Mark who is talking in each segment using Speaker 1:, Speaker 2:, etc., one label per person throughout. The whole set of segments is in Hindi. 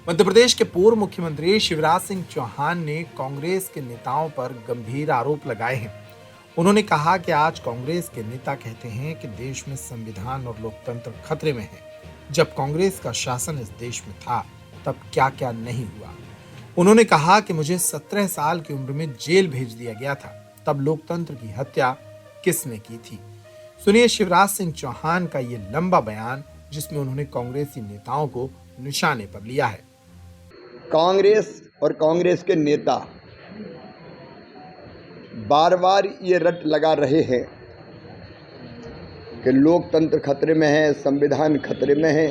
Speaker 1: मध्य प्रदेश के पूर्व मुख्यमंत्री शिवराज सिंह चौहान ने कांग्रेस के नेताओं पर गंभीर आरोप लगाए हैं। उन्होंने कहा कि आज कांग्रेस के नेता कहते हैं कि देश में संविधान और लोकतंत्र खतरे में है। जब कांग्रेस का शासन इस देश में था तब क्या क्या नहीं हुआ। उन्होंने कहा कि मुझे 17 साल की उम्र में जेल भेज दिया गया था, तब लोकतंत्र की हत्या किसने की थी। सुनिए शिवराज सिंह चौहान का ये लंबा बयान, जिसमें उन्होंने कांग्रेसी नेताओं को निशाने पर लिया है।
Speaker 2: कांग्रेस और कांग्रेस के नेता बार बार ये रट लगा रहे हैं कि लोकतंत्र खतरे में है, संविधान खतरे में है।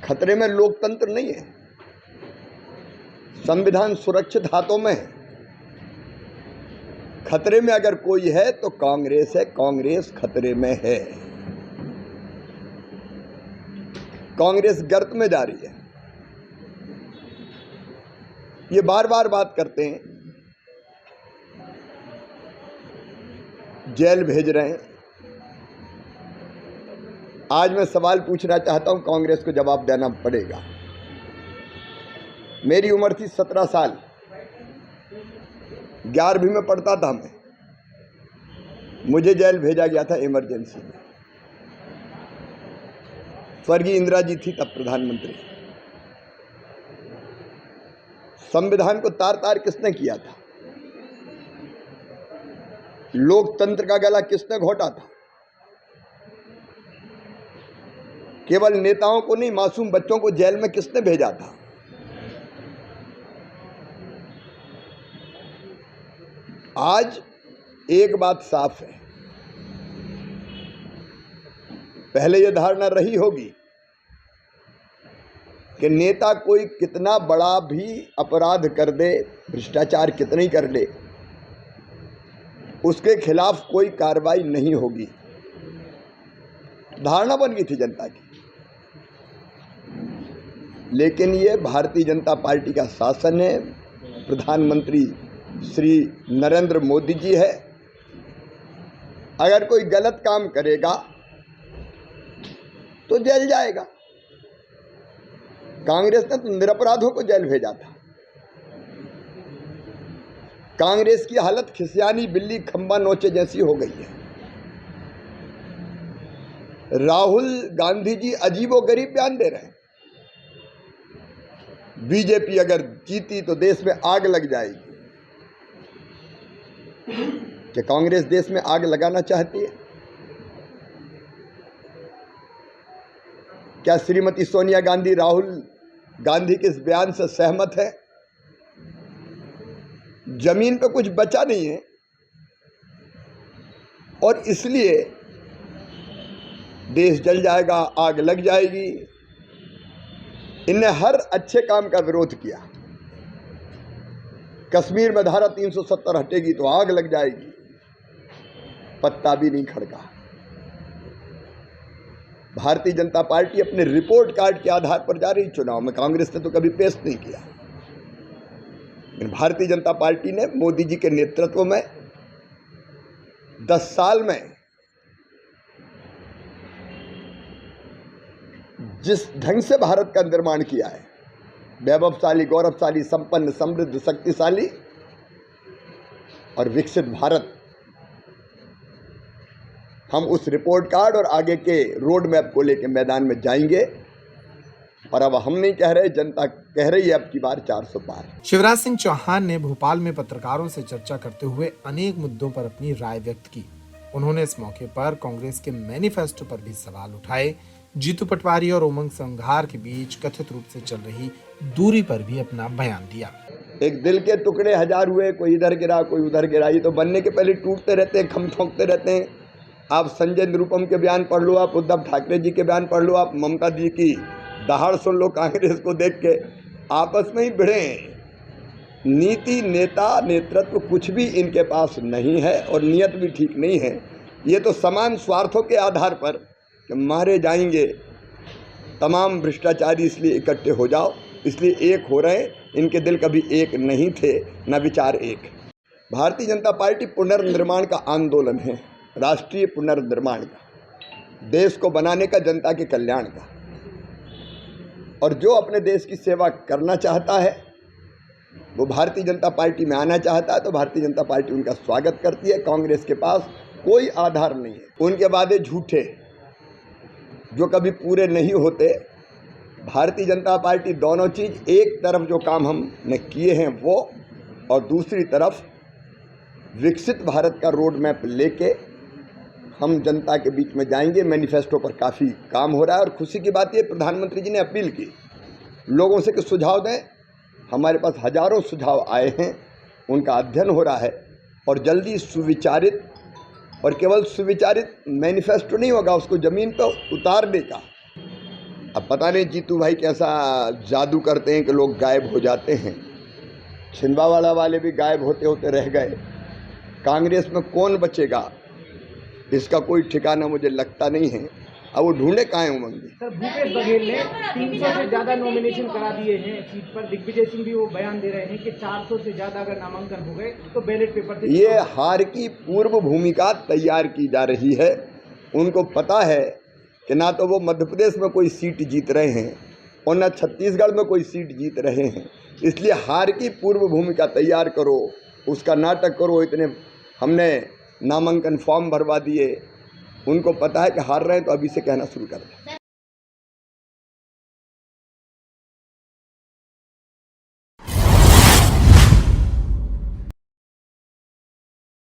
Speaker 2: खतरे में लोकतंत्र नहीं है, संविधान सुरक्षित हाथों में है। खतरे में अगर कोई है तो कांग्रेस है, कांग्रेस खतरे में है। कांग्रेस गर्त में जा रही है। ये बार बार बात करते हैं, जेल भेज रहे हैं। आज मैं सवाल पूछना चाहता हूं, कांग्रेस को जवाब देना पड़ेगा। मेरी उम्र थी 17 साल, 11वीं में पढ़ता था मैं। मुझे जेल भेजा गया था इमरजेंसी में। स्वर्गीय इंदिरा जी थी तब प्रधानमंत्री। संविधान को तार तार किसने किया था? लोकतंत्र का गला किसने घोटा था? केवल नेताओं को नहीं, मासूम बच्चों को जेल में किसने भेजा था? आज एक बात साफ है, पहले यह धारणा रही होगी कि नेता कोई कितना बड़ा भी अपराध कर दे, भ्रष्टाचार कितना ही कर ले, उसके खिलाफ कोई कार्रवाई नहीं होगी। धारणा बन गई थी जनता की। लेकिन ये भारतीय जनता पार्टी का शासन है, प्रधानमंत्री श्री नरेंद्र मोदी जी है। अगर कोई गलत काम करेगा तो जेल जाएगा। कांग्रेस ने तो निरपराधों को जेल भेजा था। कांग्रेस की हालत खिसियानी बिल्ली खंबा नोचे जैसी हो गई है। राहुल गांधी जी अजीबोगरीब बयान दे रहे हैं। बीजेपी अगर जीती तो देश में आग लग जाएगी। क्या कांग्रेस देश में आग लगाना चाहती है? क्या श्रीमती सोनिया गांधी राहुल गांधी के इस बयान से सहमत है? जमीन पे कुछ बचा नहीं है और इसलिए देश जल जाएगा, आग लग जाएगी। इनने हर अच्छे काम का विरोध किया। कश्मीर में धारा 370 हटेगी तो आग लग जाएगी, पत्ता भी नहीं खड़का। भारतीय जनता पार्टी अपने रिपोर्ट कार्ड के आधार पर जा रही चुनाव में। कांग्रेस ने तो कभी पेश नहीं किया। लेकिन भारतीय जनता पार्टी ने मोदी जी के नेतृत्व में 10 साल में जिस ढंग से भारत का निर्माण किया है, वैभवशाली, गौरवशाली, संपन्न, समृद्ध, शक्तिशाली और विकसित भारत, हम उस रिपोर्ट कार्ड और आगे के रोड मैप को लेकर मैदान में जाएंगे। और अब हम नहीं कह रहे, जनता कह रही है अब की बार 400 पार।
Speaker 1: शिवराज सिंह चौहान ने भोपाल में पत्रकारों से चर्चा करते हुए अनेक मुद्दों पर अपनी राय व्यक्त की। उन्होंने इस मौके पर कांग्रेस के मैनिफेस्टो पर भी सवाल उठाए। जीतू पटवारी और उमंग संघार के बीच कथित रूप से चल रही दूरी पर भी अपना बयान दिया।
Speaker 2: एक दिल के टुकड़े हजार हुए, कोई इधर गिरा कोई उधर गिरा। ये तो बनने के पहले टूटते रहते हैं, खम ठोंकते रहते हैं। आप संजय निरुपम के बयान पढ़ लो, आप उद्धव ठाकरे जी के बयान पढ़ लो, आप ममता जी की दहाड़ सुन लो कांग्रेस को देख के। आपस में ही भिड़े हैं। नीति, नेता, नेतृत्व कुछ भी इनके पास नहीं है और नियत भी ठीक नहीं है। ये तो समान स्वार्थों के आधार पर कि मारे जाएंगे तमाम भ्रष्टाचारी, इसलिए इकट्ठे हो जाओ, इसलिए एक हो रहे हैं। इनके दिल कभी एक नहीं थे, न विचार एक। भारतीय जनता पार्टी पुनर्निर्माण का आंदोलन है, राष्ट्रीय पुनर्निर्माण का, देश को बनाने का, जनता के कल्याण का। और जो अपने देश की सेवा करना चाहता है, वो भारतीय जनता पार्टी में आना चाहता है, तो भारतीय जनता पार्टी उनका स्वागत करती है। कांग्रेस के पास कोई आधार नहीं है। उनके वादे झूठे जो कभी पूरे नहीं होते। भारतीय जनता पार्टी दोनों चीज़, एक तरफ जो काम हमने किए हैं वो, और दूसरी तरफ विकसित भारत का रोड मैप लेके हम जनता के बीच में जाएंगे। मैनिफेस्टो पर काफ़ी काम हो रहा है और खुशी की बात ये, प्रधानमंत्री जी ने अपील की लोगों से कि सुझाव दें। हमारे पास हजारों सुझाव आए हैं, उनका अध्ययन हो रहा है और जल्दी सुविचारित, और केवल सुविचारित मैनिफेस्टो नहीं होगा, उसको ज़मीन पर उतारने का। अब पता नहीं जीतू भाई कैसा जादू करते हैं कि लोग गायब हो जाते हैं। छिंदवाड़ा वाले भी गायब होते होते रह गए। कांग्रेस में कौन बचेगा इसका कोई ठिकाना मुझे लगता नहीं है। अब वो ढूंढे कहाँ हैं उमंग जी।
Speaker 3: सर, भूपेश बघेल ने 300 से ज्यादा नॉमिनेशन करा दिए हैं सीट पर। दिग्विजय सिंह भी वो बयान दे रहे हैं कि 400 से ज्यादा अगर नामांकन हो गए तो बैलेट पेपर से।
Speaker 2: ये हार की पूर्व भूमिका तैयार की जा रही है। उनको पता है कि ना तो वो मध्य प्रदेश में कोई सीट जीत रहे हैं और ना छत्तीसगढ़ में कोई सीट जीत रहे हैं, इसलिए हार की पूर्व भूमिका तैयार करो, उसका नाटक करो। इतने हमने नामांकन फॉर्म भरवा दिए, उनको पता है कि हार रहे हैं तो अभी से कहना शुरू कर दें।